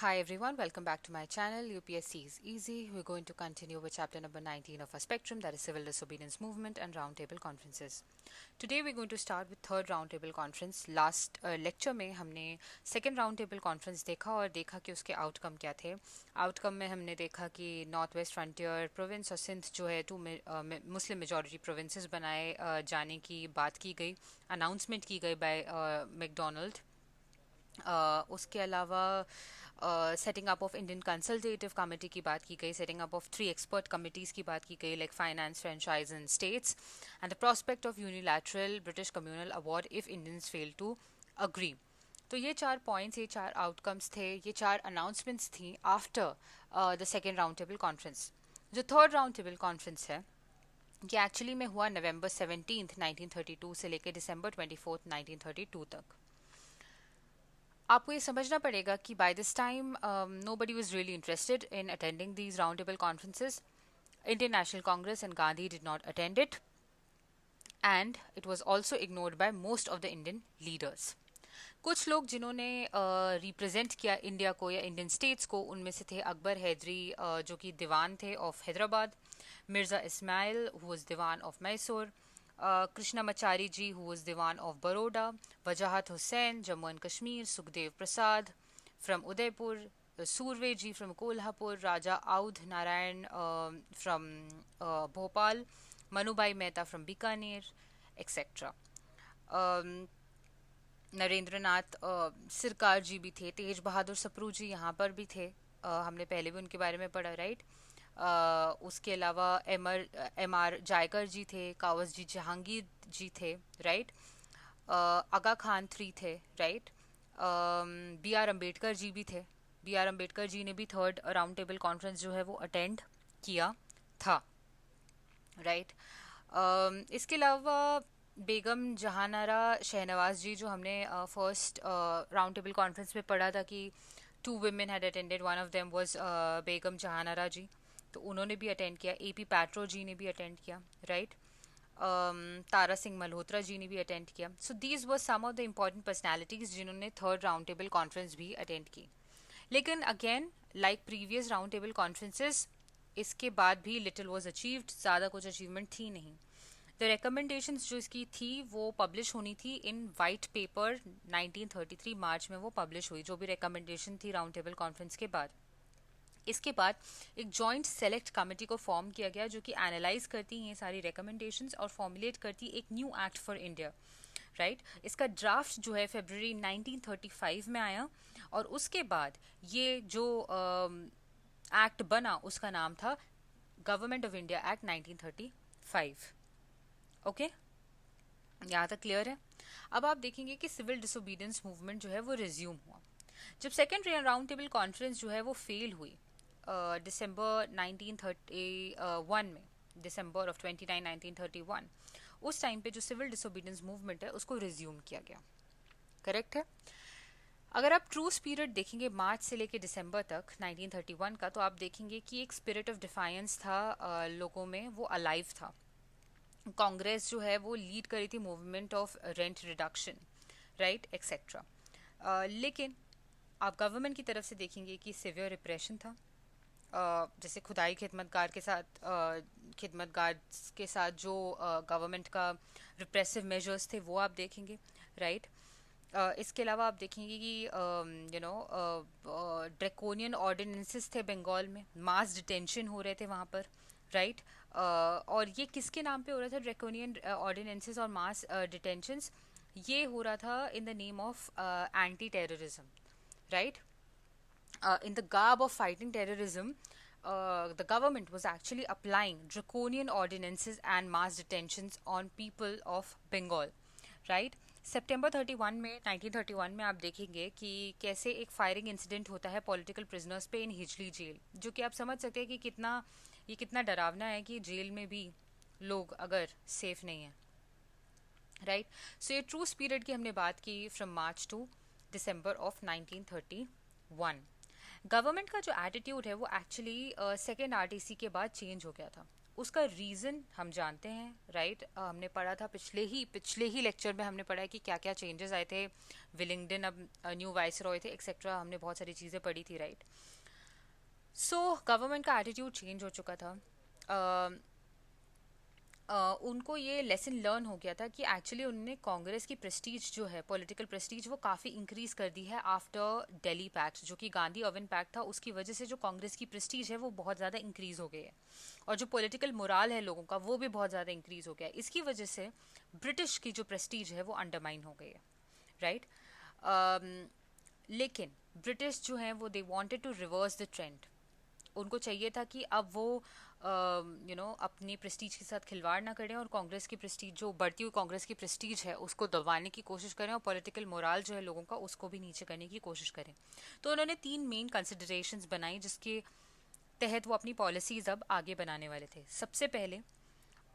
Hi everyone, welcome back to my channel. UPSC is easy. We're going to continue with chapter number 19 of our spectrum, that is Civil Disobedience Movement and Roundtable Conferences. Today we're going to start with third Roundtable Conference. Last lecture में हमने second Roundtable Conference देखा और देखा कि उसके outcome क्या थे. Outcome में हमने देखा कि नॉर्थ वेस्ट फ्रंटियर प्रोविंस और सिंध जो है टू मुस्लिम मेजॉरिटी प्रोविंसेस बनाए जाने की बात की गई, अनाउंसमेंट की गई बाय मैकडोनल्ड. उसके अलावा setting up of Indian consultative committee की बात की गई, setting up of 3 expert committees की बात की गई like finance, franchise and states, and the prospect of unilateral British communal award if Indians fail to agree. तो ये 4 पॉइंट्स, ये 4 आउटकम्स थे, ये 4 अनाउंसमेंट्स थी after the second round table conference. जो थर्ड राउंड टेबल कॉन्फ्रेंस है ये actually में हुआ नवंबर 17 1932 से लेकर दिसंबर 24 1932 तक. आपको ये समझना पड़ेगा कि by this time nobody was really interested in attending these roundtable conferences. Indian National Congress and Gandhi did not attend it, and it was also ignored by most of the Indian leaders. कुछ लोग जिन्होंने represent किया India को या Indian states को, उनमें से थे अकबर हैदरी जो कि दीवान थे of Hyderabad, Mirza Ismail who was दीवान of Mysore, Krishnamachari ji who was दीवान of Baroda, Wajahat Hussain Jammu and Kashmir, Sukhdev Prasad from Udaipur, Surve ji from Kolhapur, Raja Awadh Narayan from Bhopal, Manubhai Mehta from Bikaner, etcetera. Narendra Nath Sircar ji भी थे, तेज बहादुर सप्रू जी यहाँ पर भी थे, हमने पहले भी उनके बारे में पढ़ा, राइट. उसके अलावा एम आर जायकर जी थे, कावस जी जहांगीर जी थे, राइट. आगा खान थ्री थे, right. B are Ambedkar ji भी थे. बी आर अम्बेडकर जी ने भी थर्ड राउंड टेबल कॉन्फ्रेंस जो है वो अटेंड किया था, राइट. इसके अलावा बेगम जहानारा शहनवाज जी, जो हमने फर्स्ट राउंड टेबल कॉन्फ्रेंस में पढ़ा था कि 2 women had attended, one of them was बेगम जहानारा जी, तो उन्होंने भी अटेंड किया. एपी पैट्रो जी ने भी अटेंड किया, राइट. तारा सिंह मल्होत्रा जी ने भी अटेंड किया. So these were some of the important personalities जिन्होंने थर्ड राउंड टेबल कॉन्फ्रेंस भी अटेंड की. लेकिन again like previous round table conferences, इसके बाद भी लिटिल वॉज अचीव्ड, ज़्यादा कुछ अचीवमेंट थी नहीं. द रिकमेंडेशंस जो इसकी थी वो पब्लिश होनी थी इन वाइट पेपर 1933 मार्च में वो पब्लिश हुई, जो भी रिकमेंडेशन थी राउंड टेबल कॉन्फ्रेंस के बाद. इसके बाद एक जॉइंट सेलेक्ट कमेटी को फॉर्म किया गया जो कि एनालाइज करती हैं ये सारी रिकमेंडेशंस और फॉर्मुलेट करती एक new act for India, right. इसका ड्राफ्ट जो है फरवरी 1935 में आया और उसके बाद ये जो एक्ट बना उसका नाम था government of India act 1935. Okay, यहाँ तक क्लियर है. अब आप देखेंगे कि सिविल डिसोबीडियंस मूवमेंट जो है वो रिज्यूम हुआ जब सेकेंड राउंड टेबल कॉन्फ्रेंस जो है वो फेल हुई दिसंबर 1931 में, दिसंबर ऑफ 29 1931. उस टाइम पे जो सिविल डिसोबीडियंस मूवमेंट है उसको रिज्यूम किया गया, करेक्ट है. अगर आप ट्रूस पीरियड देखेंगे मार्च से लेके दिसंबर तक 1931 का, तो आप देखेंगे कि एक स्पिरिट ऑफ डिफायंस था लोगों में, वो अलाइव था. कांग्रेस जो है वो लीड करी थी movement of rent reduction, right, etcetera. लेकिन आप गवर्नमेंट की तरफ से देखेंगे कि सिवियर रिप्रेशन था. जैसे खुदाई खिदमतगार के साथ जो गवर्नमेंट का रिप्रेसिव मेजर्स थे वो आप देखेंगे, राइट. इसके अलावा आप देखेंगे कि ड्रैकोनियन ऑर्डिनेंसेस थे बंगाल में, मास डिटेंशन हो रहे थे वहाँ पर, राइट. और ये किसके नाम पे हो रहा था, ड्रैकोनियन ऑर्डिनेंसेस और मास डिटेंशंस, ये हो रहा था in the name of anti terrorism, right. In the garb of fighting terrorism, the government was actually applying draconian ordinances and mass detentions on people of Bengal, right. सितंबर 31 में 1931 में आप देखेंगे कि कैसे एक फायरिंग इंसिडेंट होता है पॉलिटिकल प्रिजनर्स पे इन हिजली जेल, जो कि आप समझ सकते हैं कि कितना डरावना है कि जेल में भी लोग अगर सेफ नहीं है, राइट. सो ये ट्रूस पीरियड की हमने बात की from March two December of 1931. Government का जो एटीट्यूड है वो एक्चुअली सेकेंड आरटीसी के बाद चेंज हो गया था. उसका रीज़न हम जानते हैं, राइट। हमने पढ़ा था पिछले ही लेक्चर में हमने पढ़ा है कि क्या क्या चेंजेस आए थे, विलिंगडन अब न्यू वाइस रॉय थे एक्सेट्रा, हमने बहुत सारी चीज़ें पढ़ी थी, राइट। सो गवर्नमेंट का एटीट्यूड चेंज हो चुका था। उनको ये लेसन लर्न हो गया था कि एक्चुअली उन्होंने कांग्रेस की प्रेस्टीज जो है, पॉलिटिकल प्रेस्टीज, वो काफ़ी इंक्रीज कर दी है आफ्टर दिल्ली पैक्ट, जो कि गांधी अर्विन पैक्ट था। उसकी वजह से जो कांग्रेस की प्रेस्टीज है वो बहुत ज़्यादा इंक्रीज हो गई है, और जो पॉलिटिकल मोराल है लोगों का वो भी बहुत ज़्यादा इंक्रीज हो गया है। इसकी वजह से ब्रिटिश की जो प्रेस्टीज है वो अंडरमाइन हो गई है, राइट। लेकिन ब्रिटिश जो है वो they wanted to reverse the trend. उनको चाहिए था कि अब वो अपनी प्रेस्टीज के साथ खिलवाड़ ना करें, और कांग्रेस की प्रेस्टीज, जो बढ़ती हुई कांग्रेस की प्रेस्टीज है, उसको दबाने की कोशिश करें, और पॉलिटिकल मोराल जो है लोगों का उसको भी नीचे करने की कोशिश करें। तो उन्होंने 3 मेन कंसिडरेशंस बनाई जिसके तहत वो अपनी पॉलिसीज अब आगे बनाने वाले थे। सबसे पहले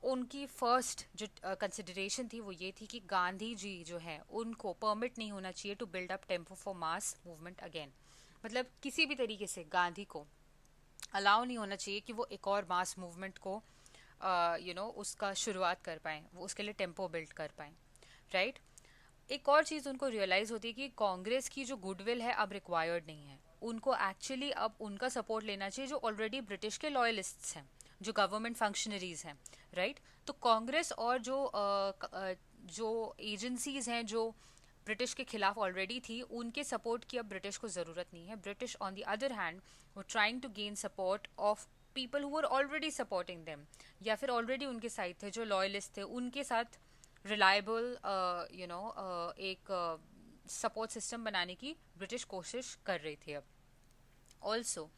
उनकी फर्स्ट जो कंसिडरेशन थी वो ये थी कि गांधी जी जो है उनको परमिट नहीं होना चाहिए to build up tempo for mass movement again. मतलब किसी भी तरीके से गांधी को अलाउ नहीं होना चाहिए कि वो एक और मास मूवमेंट को उसका शुरुआत कर पाएँ, वो उसके लिए टेम्पो बिल्ड कर पाएँ, राइट। एक और चीज़ उनको रियलाइज़ होती है कि कांग्रेस की जो गुडविल है अब रिक्वायर्ड नहीं है, उनको एक्चुअली अब उनका सपोर्ट लेना चाहिए जो ऑलरेडी ब्रिटिश के लॉयलिस्ट्स हैं, जो गवर्नमेंट फंक्शनरीज हैं, राइट। तो कांग्रेस और जो एजेंसीज हैं जो ब्रिटिश के खिलाफ ऑलरेडी थी, उनके सपोर्ट की अब ब्रिटिश को ज़रूरत नहीं है। British on the other hand वो trying to gain support of people who were already supporting them, या फिर ऑलरेडी उनके साइड थे, जो लॉयलिस्ट थे, उनके साथ रिलायबल एक सपोर्ट सिस्टम बनाने की ब्रिटिश कोशिश कर रही थी। अब ऑल्सो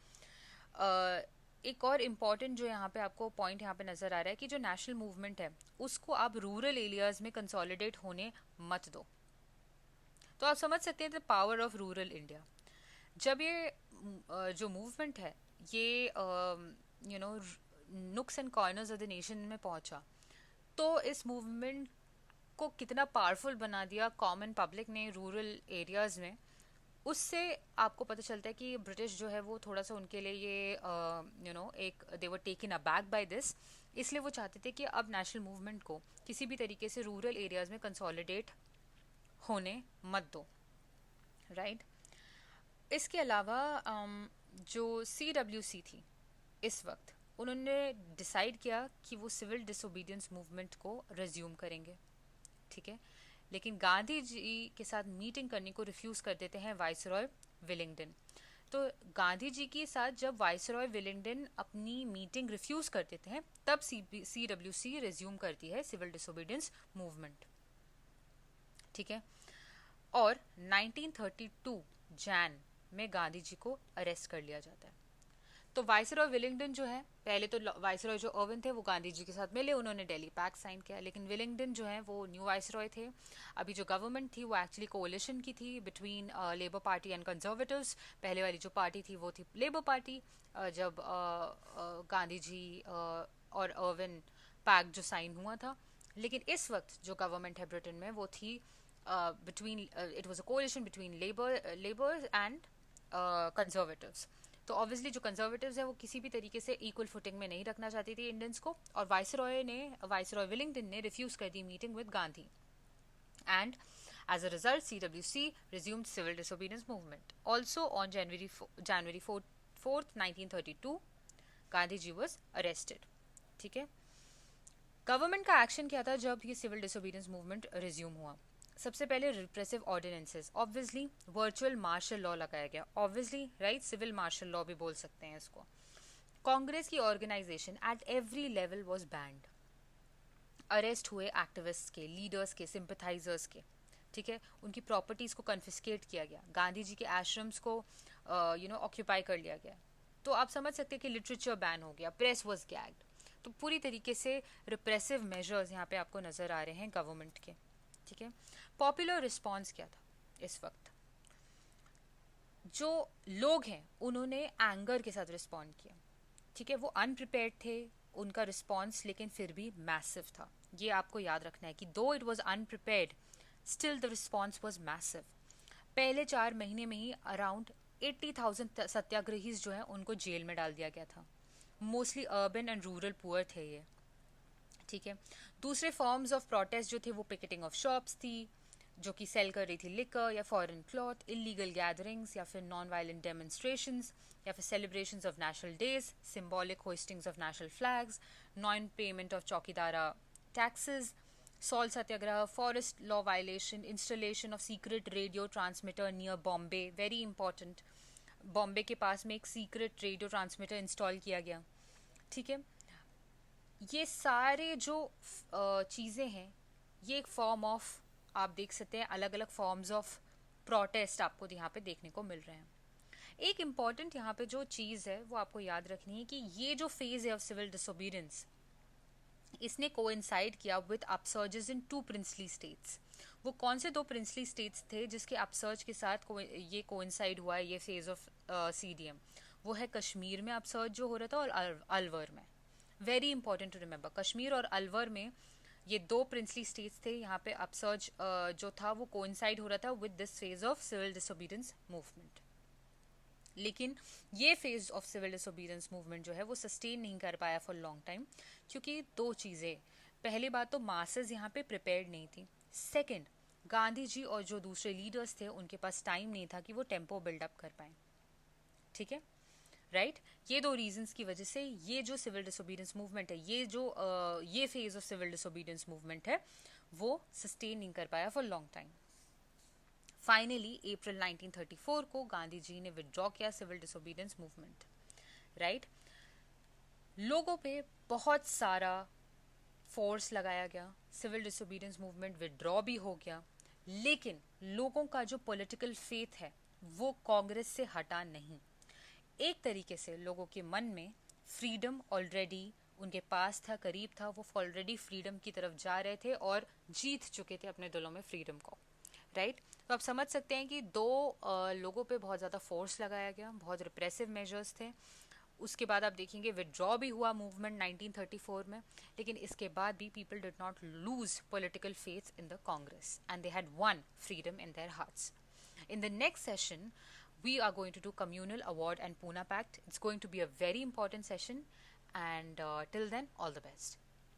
एक और इम्पॉर्टेंट जो यहाँ पे आपको पॉइंट यहाँ पे नज़र आ रहा है कि जो नेशनल मूवमेंट है उसको आप रूरल एरियाज में कंसोलिडेट होने मत दो। तो आप समझ सकते हैं the power of rural India. जब ये जो मूवमेंट है ये नुक्स and corners of the nation में पहुंचा, तो इस मूवमेंट को कितना पावरफुल बना दिया कॉमन पब्लिक ने रूरल एरियाज में, उससे आपको पता चलता है कि ब्रिटिश जो है वो थोड़ा सा उनके लिए ये एक they were taken aback by this. इसलिए वो चाहते थे कि अब नेशनल मूवमेंट को किसी भी तरीके से रूरल एरियाज में कंसोलिडेट होने मत दो, राइट। इसके अलावा जो CWC थी इस वक्त, उन्होंने डिसाइड किया कि वो सिविल डिसोबीडियंस मूवमेंट को रिज्यूम करेंगे, ठीक है। लेकिन गांधी जी के साथ मीटिंग करने को रिफ्यूज़ कर देते हैं वाइसरॉय विलिंगडन। तो गांधी जी के साथ जब वाइसरॉय विलिंगडन अपनी मीटिंग रिफ्यूज़ कर देते हैं, तब CWC रिज्यूम करती है सिविल डिसोबीडियंस मूवमेंट, ठीक है। और 1932 जैन में गांधी जी को अरेस्ट कर लिया जाता है। तो वाइसरॉय विलिंगडन जो है, पहले तो वाइसरॉय जो अर्विन थे वो गांधी जी के साथ मिले, उन्होंने दिल्ली पैक्ट साइन किया, लेकिन विलिंगडन जो है वो न्यू वाइसरॉय थे। अभी जो गवर्नमेंट थी वो एक्चुअली कोalition की थी between labour party and conservatives. पहले वाली जो पार्टी थी वो थी लेबर पार्टी, जब गांधी जी और अर्विन पैक्ट जो साइन हुआ था। लेकिन इस वक्त जो गवर्नमेंट है ब्रिटेन में वो थी between it was a coalition between labor and conservatives। तो ऑब्वियसली जो कंजर्वेटिव्स है वो किसी भी तरीके से इक्वल फुटिंग में नहीं रखना चाहती थी इंडियंस को, और वाइसरॉय विलिंगडन ने रिफ्यूज कर दी meeting with Gandhi, and as a result CWC resumed civil disobedience movement also on January 4th 1932 Gandhi ji was arrested, ठीक है। गवर्नमेंट का एक्शन क्या था जब ये सिविल डिसोबीडियंस मूवमेंट रिज्यूम हुआ? सबसे पहले repressive ordinances, obviously virtual martial law लगाया गया, obviously right, civil martial law भी बोल सकते हैं इसको। कांग्रेस की organisation at every level was banned. Arrest हुए एक्टिविस्ट के, लीडर्स के, सिंपथाइजर्स के, ठीक है। उनकी प्रॉपर्टीज को कन्फिस्केट किया गया, गांधी जी के आश्रम्स को ऑक्यूपाई कर लिया गया। तो आप समझ सकते हैं कि लिटरेचर बैन हो गया, प्रेस वाज गैग्ड। तो पूरी तरीके से रिप्रेसिव मेजर्स यहाँ पे आपको नजर आ रहे हैं गवर्नमेंट के, ठीक है। पॉपुलर रिस्पॉन्स क्या था इस वक्त? जो लोग हैं उन्होंने एंगर के साथ रिस्पॉन्ड किया, ठीक है। वो अनप्रिपेयर्ड थे उनका रिस्पॉन्स, लेकिन फिर भी मैसिव था। ये आपको याद रखना है कि दो it was अनप्रिपेयर्ड, still the response was massive. पहले 4 महीने में ही अराउंड 80,000 सत्याग्रहीज जो है उनको जेल में डाल दिया गया था। Mostly urban and rural poor थे ये, ठीक है। दूसरे फॉर्म्स ऑफ प्रोटेस्ट जो थे वो पिकेटिंग ऑफ शॉप्स थी, जो कि सेल कर रही थी लिकर या फॉरेन क्लॉथ, इलीगल गैदरिंग्स या फिर नॉन वायलेंट डेमोन्स्ट्रेशंस या फिर celebrations of national days, symbolic hoistings of national flags, non payment of chowkidari taxes, salt satyagraha, forest law violation, installation of secret radio transmitter near Bombay, very important, Bombay के पास में एक secret radio transmitter install किया गया, ठीक है। ये सारे जो चीज़ें हैं, ये एक फॉर्म ऑफ, आप देख सकते हैं अलग अलग फॉर्म्स ऑफ प्रोटेस्ट आपको यहाँ पे देखने को मिल रहे हैं। एक इम्पॉर्टेंट यहाँ पे जो चीज़ है वो आपको याद रखनी है कि ये जो फेज है ऑफ सिविल डिसोबीडियंस, इसने कोइंसाइड किया with upsurges in 2 princely states. वो कौन से 2 प्रिंसली स्टेट्स थे जिसके अपसर्ज के साथ ये कोइंसाइड हुआ है ये फेज ऑफ सीडीएम? वो है कश्मीर में अपसर्ज जो हो रहा था और अलवर में। Very important to remember, Kashmir और अलवर में ये 2 प्रिंसली स्टेट्स थे, यहाँ पे अपसर्ज जो था वो कोइंसाइड हो रहा था with this phase of civil disobedience movement. लेकिन ये phase of civil disobedience movement जो है वो सस्टेन नहीं कर पाया फॉर लॉन्ग टाइम, क्योंकि 2 चीज़ें, पहली बात तो मासेस यहाँ पे प्रिपेयर्ड नहीं थी, सेकंड गांधी जी और जो दूसरे लीडर्स थे उनके पास टाइम नहीं था कि वो टेम्पो बिल्डअप कर पाए, ठीक है, राइट। ये 2 रीजंस की वजह से ये जो सिविल डिसोबीडियंस मूवमेंट है, ये जो ये phase of civil disobedience movement है वो सस्टेन नहीं कर पाया for long time. Finally April 1934 को गांधी जी ने विड्रॉ किया सिविल डिसोबीडियंस मूवमेंट, राइट। लोगों पे बहुत सारा फोर्स लगाया गया, सिविल डिसोबीडियंस मूवमेंट विड्रॉ भी हो गया, लेकिन लोगों का जो पॉलिटिकल फेथ है वो कांग्रेस से हटा नहीं। एक तरीके से लोगों के मन में फ्रीडम ऑलरेडी उनके पास था, करीब था, वो ऑलरेडी फ्रीडम की तरफ जा रहे थे और जीत चुके थे अपने दिलों में फ्रीडम को, राइट। तो आप समझ सकते हैं कि 2 लोगों पे बहुत ज़्यादा फोर्स लगाया गया, बहुत रिप्रेसिव मेजर्स थे। उसके बाद आप देखेंगे विड्रॉ भी हुआ मूवमेंट 1934 में, लेकिन इसके बाद भी people did not lose political faith in the Congress and they had one freedom in their hearts. In the next session, we are going to do Communal Award and Pune Pact. It's going to be a very important session, and till then, all the best.